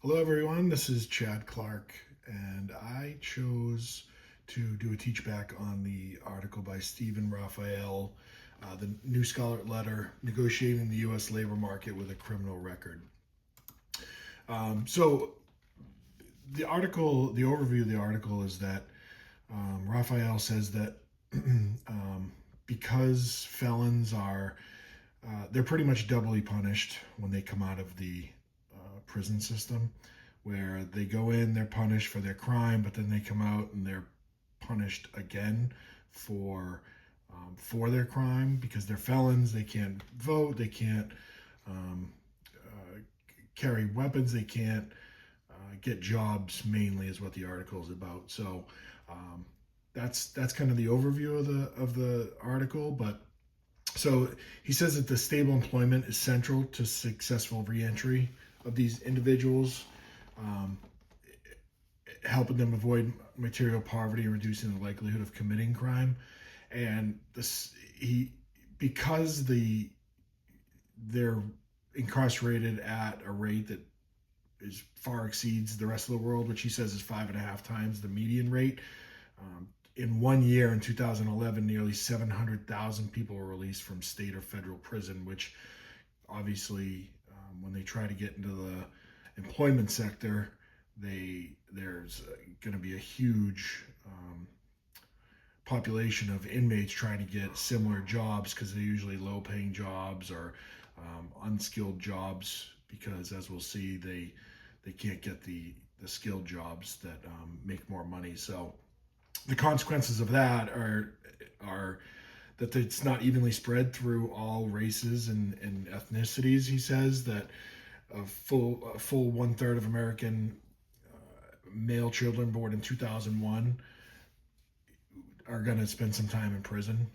Hello, everyone. This is Chad Clark, and I chose to do a teach back on the article by Stephen Raphael, the new Scarlet letter, negotiating the U.S. labor market with a criminal record. So, the article, the overview of the article is that Raphael says that because felons are, they're pretty much doubly punished when they come out of the prison system, where they go in, they're punished for their crime, but then they come out and they're punished again for their crime because they're felons. They can't vote. They can't um, uh, carry weapons. They can't get jobs. Mainly, is what the article is about. So um, that's kind of the overview of the article. But so he says that the stable employment is central to successful reentry of these individuals, um, helping them avoid material poverty and reducing the likelihood of committing crime. And this he because they're incarcerated at a rate that is far exceeds the rest of the world, which he says is 5.5 times the median rate. In 1 year, in 2011, nearly 700,000 people were released from state or federal prison, which obviously, when they try to get into the employment sector, there's going to be a huge population of inmates trying to get similar jobs because they're usually low-paying jobs or unskilled jobs. Because, as we'll see, they can't get the skilled jobs that make more money. So the consequences of that are that it's not evenly spread through all races and ethnicities. He says that a full 1/3 of American male children born in 2001 are going to spend some time in prison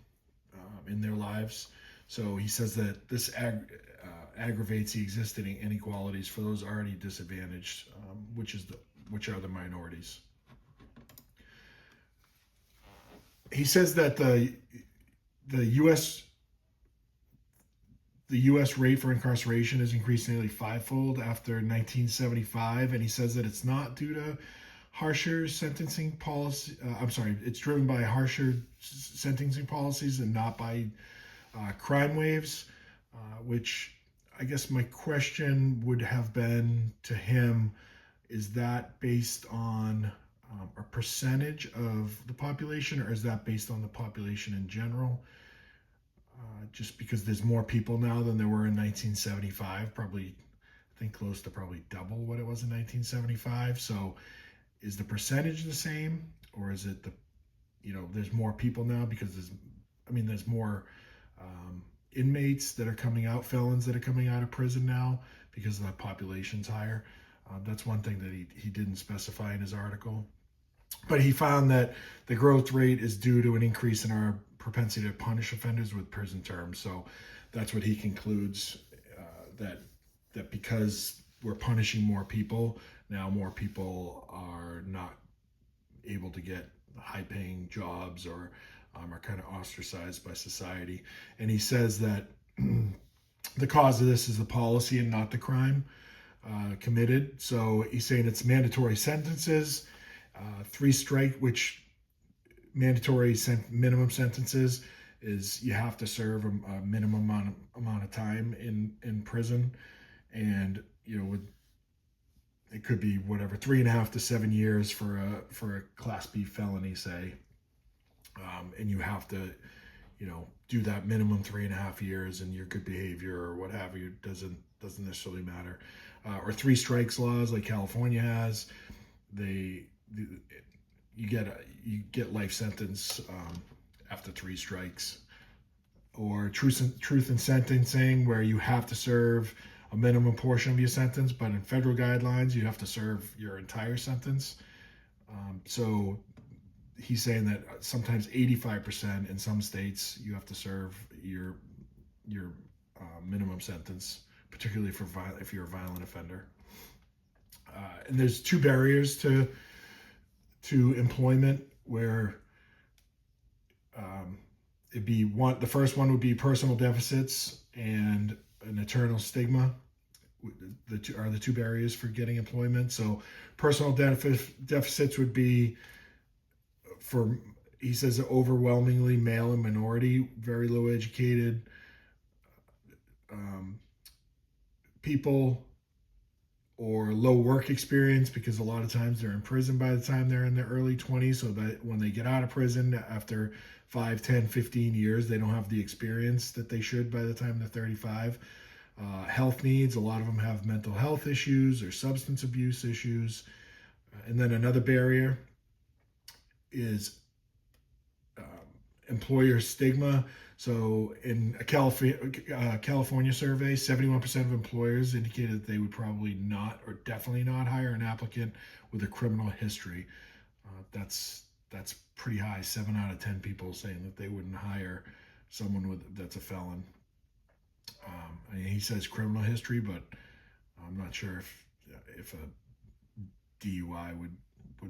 in their lives. So he says that this aggravates the existing inequalities for those already disadvantaged, which are the minorities. He says that the U.S. the U.S. rate for incarceration has increased nearly fivefold after 1975, and he says that it's not due to harsher sentencing policy. I'm sorry, it's driven by harsher sentencing policies and not by crime waves. Which I guess my question would have been to him: is that based on a percentage of the population, or is that based on the population in general? Just because there's more people now than there were in 1975, probably, I think, close to probably double what it was in 1975. So is the percentage the same, or is it there's more people now because there's more inmates that are coming out, felons that are coming out of prison now because the population's higher. That's one thing that he didn't specify in his article. But he found that the growth rate is due to an increase in our propensity to punish offenders with prison terms. So that's what he concludes, that because we're punishing more people, now more people are not able to get high-paying jobs or are kind of ostracized by society. And he says that the cause of this is the policy and not the crime committed. So he's saying it's mandatory sentences, three strike, which mandatory minimum sentences is you have to serve a minimum amount of time in prison, and it could be whatever 3.5 to 7 years for a Class B felony, say, and you have to do that minimum 3.5 years, and your good behavior or what have you doesn't necessarily matter, or three strikes laws like California has. You get life sentence after three strikes, or truth in sentencing, where you have to serve a minimum portion of your sentence, but in federal guidelines, you have to serve your entire sentence. So he's saying that sometimes 85% in some states you have to serve your minimum sentence, particularly if you're a violent offender. And there's two barriers to employment where it'd be the first one would be personal deficits and an eternal stigma, the two barriers for getting employment. So personal deficits would be for, he says, overwhelmingly male and minority, very low educated um, people, or low work experience, because a lot of times they're in prison by the time they're in their early 20s, so that when they get out of prison after 5, 10, 15 years, they don't have the experience that they should by the time they're 35. Health needs, a lot of them have mental health issues or substance abuse issues. And then another barrier is employer stigma. So in a California survey, 71% of employers indicated that they would probably not, or definitely not, hire an applicant with a criminal history. That's pretty high. 7 out of 10 people saying that they wouldn't hire someone that's a felon. I mean, he says criminal history, but I'm not sure if a DUI would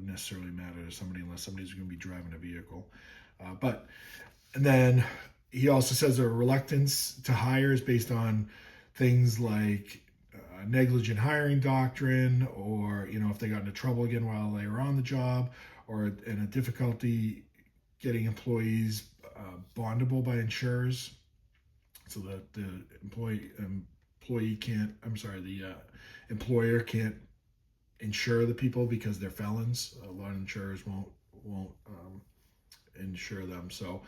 necessarily matter to somebody unless somebody's going to be driving a vehicle. And then he also says a reluctance to hire is based on things like negligent hiring doctrine, or if they got into trouble again while they were on the job, or in a difficulty getting employees bondable by insurers, so that the employer can't insure the people because they're felons. A lot of insurers won't insure them. So,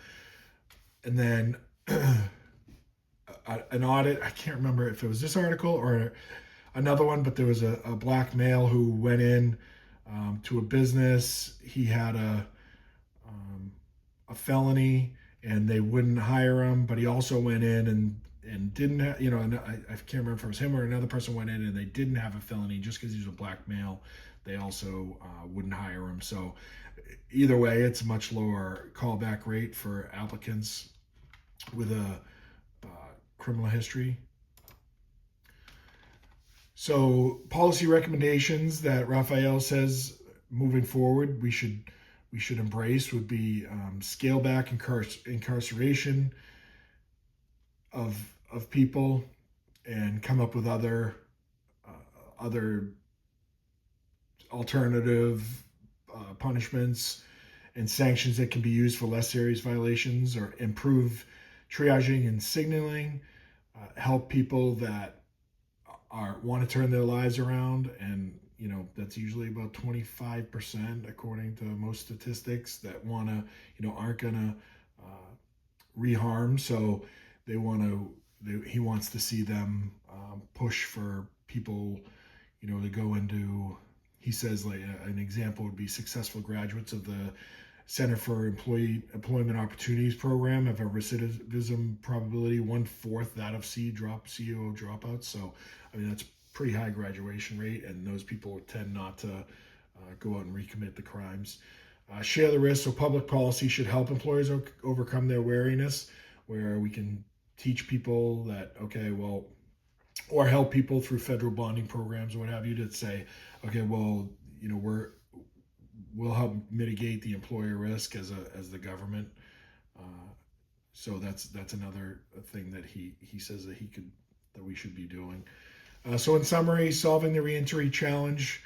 and then an audit. I can't remember if it was this article or another one, but there was a black male who went in to a business. He had a felony, and they wouldn't hire him. But he also went in and didn't have, and I can't remember if it was him or another person went in and they didn't have a felony. Just because he was a black male, they also wouldn't hire him. So either way, it's a much lower callback rate for applicants with a criminal history. So policy recommendations that Raphael says moving forward we should embrace would be scale back incarceration of people, and come up with other alternative punishments and sanctions that can be used for less serious violations, or improve triaging and signaling, help people that want to turn their lives around, and that's usually about 25% according to most statistics, that aren't gonna reharm. So he wants to see them push for people to go into, he says, like an example would be successful graduates of the Center for Employment Opportunities program have a recidivism probability 1/4 that of CEO dropouts. So I mean, that's pretty high graduation rate, and those people tend not to go out and recommit the crimes. Share the risk. So public policy should help employers overcome their wariness, where we can teach people that, okay, well, or help people through federal bonding programs or what have you, to say, okay, well, we'll help mitigate the employer risk as the government. So that's another thing that he says that we should be doing. So in summary, solving the reentry challenge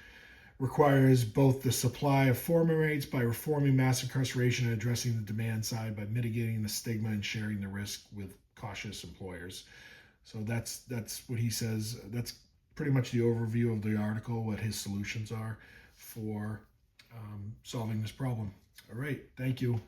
requires both the supply of foreman rates by reforming mass incarceration and addressing the demand side by mitigating the stigma and sharing the risk with cautious employers. So that's what he says. That's pretty much the overview of the article, what his solutions are for solving this problem. All right, thank you.